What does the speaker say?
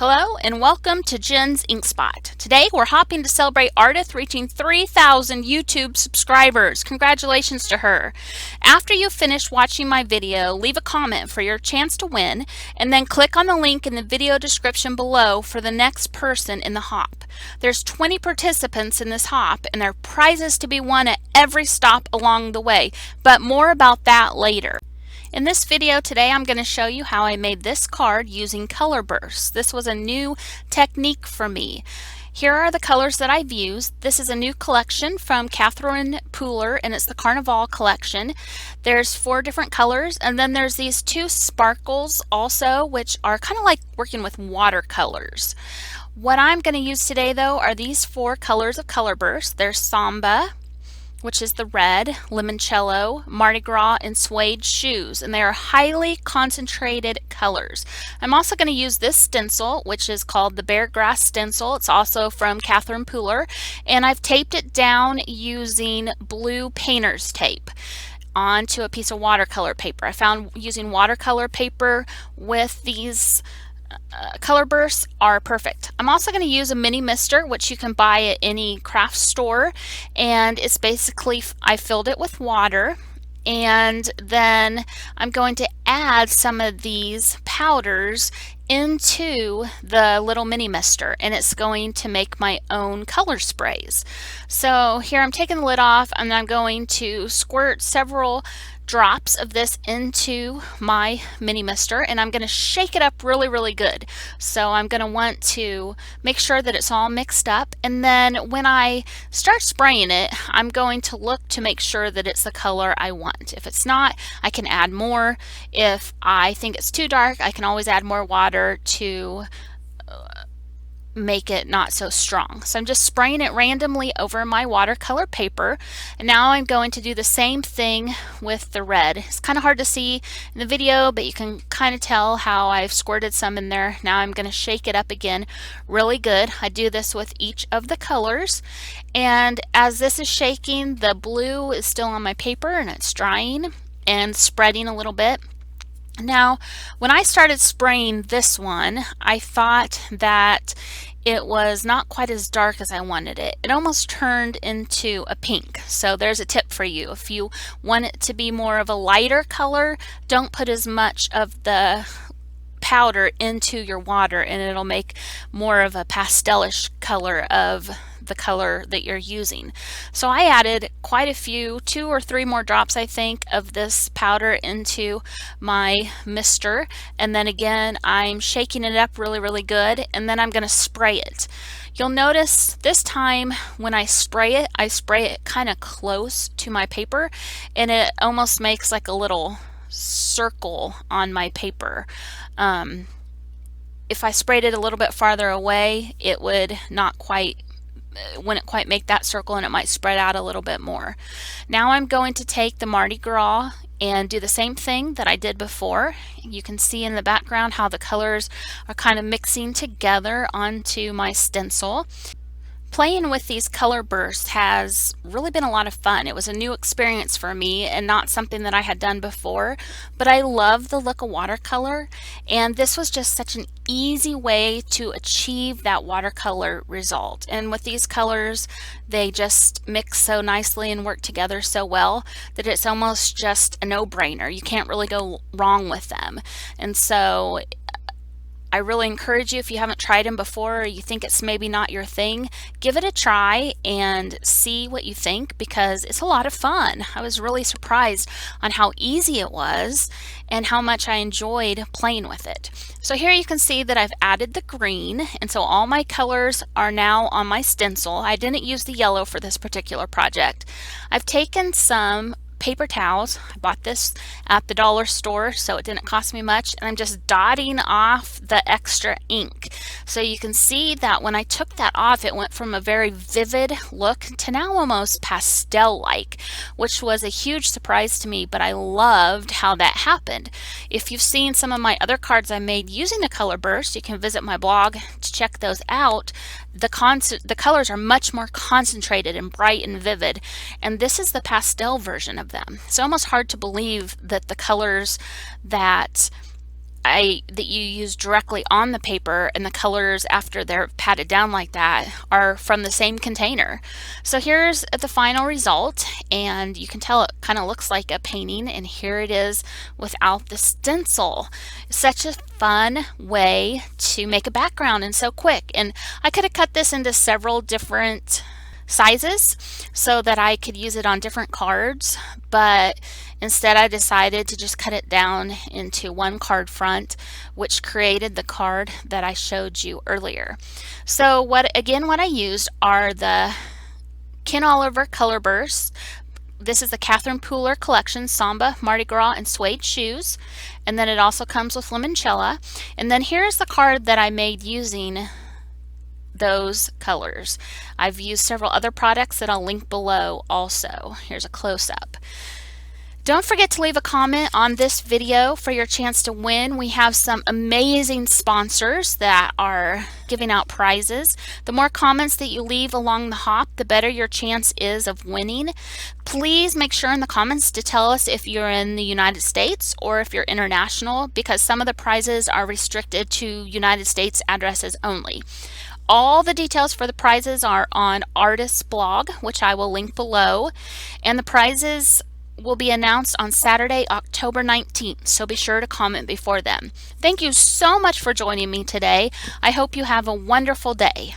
Hello and welcome to Jen's Ink Spot. Today we're hopping to celebrate Ardith reaching 3,000 YouTube subscribers. Congratulations to her. After you finish watching my video, leave a comment for your chance to win and then click on the link in the video description below for the next person in the hop. There's 20 participants in this hop and there are prizes to be won at every stop along the way, but more about that later. In this video today, I'm going to show you how I made this card using color bursts. This was a new technique for me. Here are the colors that I've used. This is a new collection from Catherine Pooler, and it's the Carnival collection. There's 4 different colors, and then there's these 2 sparkles also, which are kind of like working with watercolors. What I'm going to use today, though, are these 4 colors of color bursts. There's Samba, which is the red, limoncello, Mardi Gras, and suede shoes, and they are highly concentrated colors. I'm also going to use this stencil, which is called the Bear Grass stencil. It's also from Catherine Pooler, and I've taped it down using blue painter's tape onto a piece of watercolor paper. I found using watercolor paper with these color bursts are perfect. I'm also going to use a mini mister, which you can buy at any craft store, and it's basically, I filled it with water, and then I'm going to add some of these powders into the little mini mister, and it's going to make my own color sprays. So here I'm taking the lid off and I'm going to squirt several drops of this into my mini mister, and I'm going to shake it up really good. So I'm going to want to make sure that it's all mixed up, and then when I start spraying it, I'm going to look to make sure that it's the color I want. If it's not, I can add more. If I think it's too dark, I can always add more water to make it not so strong. So I'm just spraying it randomly over my watercolor paper, and now I'm going to do the same thing with the red. It's kind of hard to see in the video, but you can kind of tell how I've squirted some in there. Now I'm going to shake it up again really good. I do this with each of the colors, and as this is shaking, the blue is still on my paper and it's drying and spreading a little bit. Now, when I started spraying this one, I thought that it was not quite as dark as I wanted it. It almost turned into a pink. So there's a tip for you. If you want it to be more of a lighter color, don't put as much of the powder into your water, and it'll make more of a pastelish color of the color that you're using. So I added quite a few, 2 or 3 more drops I think of this powder into my mister, and then again I'm shaking it up really good, and then I'm going to spray it. You'll notice this time when I spray it kind of close to my paper, and it almost makes like a little circle on my paper. If I sprayed it a little bit farther away, it would not quite, wouldn't quite make that circle, and it might spread out a little bit more. Now I'm going to take the Mardi Gras and do the same thing that I did before. You can see in the background how the colors are kind of mixing together onto my stencil. Playing with these color bursts has really been a lot of fun. It was a new experience for me and not something that I had done before, but I love the look of watercolor, and this was just such an easy way to achieve that watercolor result. And with these colors, they just mix so nicely and work together so well that it's almost just a no-brainer. You can't really go wrong with them. And so I really encourage you, if you haven't tried them before or you think it's maybe not your thing, give it a try and see what you think, because it's a lot of fun. I was really surprised on how easy it was and how much I enjoyed playing with it. So here you can see that I've added the green, and so all my colors are now on my stencil. I didn't use the yellow for this particular project. I've taken some paper towels. I bought this at the dollar store, so it didn't cost me much, and I'm just dotting off the extra ink. So you can see that when I took that off, it went from a very vivid look to now almost pastel-like, which was a huge surprise to me, but I loved how that happened. If you've seen some of my other cards I made using the color burst, you can visit my blog to check those out. The colors are much more concentrated and bright and vivid, and this is the pastel version of them. It's almost hard to believe that the colors that that you use directly on the paper, and the colors after they're patted down like that are from the same container. So here's the final result, and you can tell it kind of looks like a painting, and here it is without the stencil. Such a fun way to make a background and so quick. And I could have cut this into several different sizes so that I could use it on different cards, but instead I decided to just cut it down into one card front, which created the card that I showed you earlier. So what I used are the Ken Oliver Color Bursts. This is the Catherine Pooler collection, Samba, Mardi Gras, and Suede shoes. And then it also comes with limoncello. And then here's the card that I made using those colors. I've used several other products that I'll link below also. Here's a close-up. Don't forget to leave a comment on this video for your chance to win. We have some amazing sponsors that are giving out prizes. The more comments that you leave along the hop, the better your chance is of winning. Please make sure in the comments to tell us if you're in the United States or if you're international, because some of the prizes are restricted to United States addresses only. All the details for the prizes are on Artist's blog, which I will link below, and the prizes will be announced on Saturday, October 19th, so be sure to comment before then. Thank you so much for joining me today. I hope you have a wonderful day.